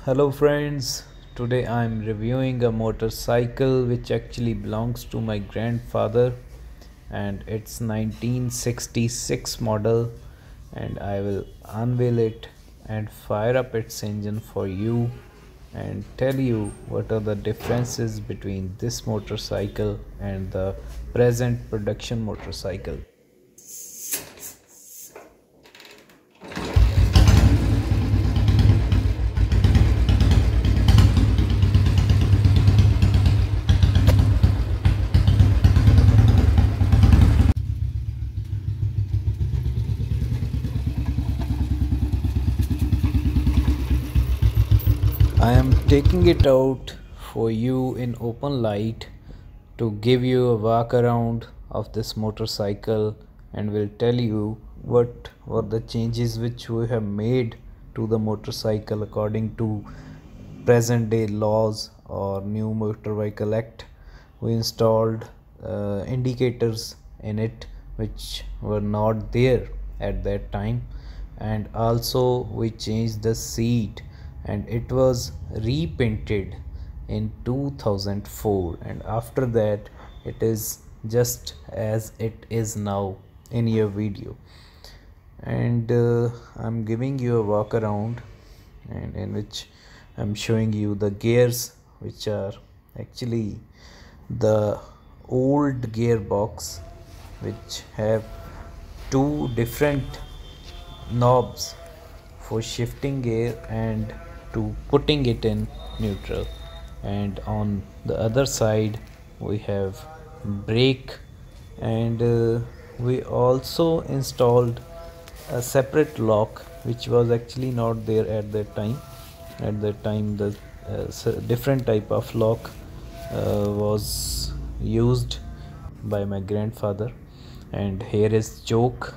Hello friends, today I am reviewing a motorcycle which actually belongs to my grandfather and it's 1966 model, and I will unveil it and fire up its engine for you and tell you what are the differences between this motorcycle and the present production motorcycle. I am taking it out for you in open light to give you a walk around of this motorcycle and will tell you what were the changes which we have made to the motorcycle according to present day laws or new motor vehicle act. We installed indicators in it which were not there at that time, and also we changed the seat and it was repainted in 2004, and after that it is just as it is now in your video. And I'm giving you a walk around and in which I'm showing you the gears, which are actually the old gearbox which have two different knobs for shifting gear and to putting it in neutral, and on the other side we have brake, and we also installed a separate lock which was actually not there at that time. At that time the different type of lock was used by my grandfather. And here is choke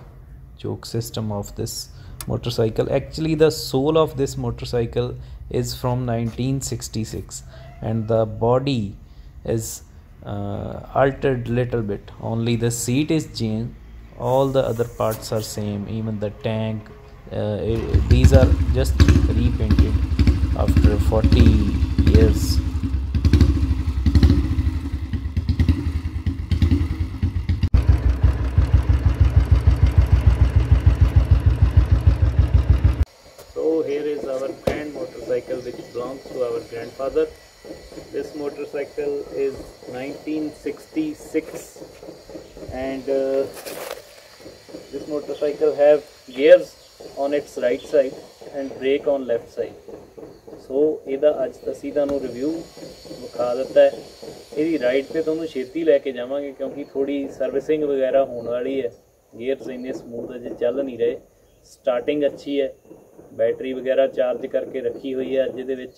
system of this motorcycle. Actually the soul of this motorcycle is from 1966 and the body is altered little bit, only the seat is changed, all the other parts are same, even the tank. These are just repainted after 40 years. So here is our grand motorcycle which belongs to our grandfather. This motorcycle is 1966 and this motorcycle have gears on its right side and brake on left side. So ਇਹਦਾ ਅੱਜ ਅਸੀਂ ਤੁਹਾਨੂੰ review ਵਿਖਾ ਦਿੱਤਾ ਹੈ। ਇਹਦੀ ride ਤੇ ਤੁਹਾਨੂੰ ਛੇਤੀ ਲੈ ਕੇ ਜਾਵਾਂਗੇ ਕਿਉਂਕਿ ਥੋੜੀ ਸਰਵਿਸਿੰਗ ਵਗੈਰਾ ਹੋਣ ਵਾਲੀ ਹੈ। ਗੇਅਰਸ ਇੰਨੇ ਸਮੂਥ ਅਜੇ ਚੱਲ ਨਹੀਂ ਰਹੇ, ਸਟਾਰਟਿੰਗ ਅੱਛੀ ਹੈ, बैटरी वगैरह चार्ज करके रखी हुई है अज दे विच।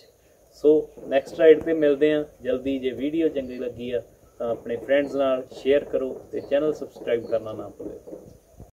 सो नैक्सट राइड पर मिलते हैं जल्दी। जे वीडियो चंगी लगी है तो अपने फ्रेंड्स नाल शेयर करो तो चैनल सबसक्राइब करना ना भूलो।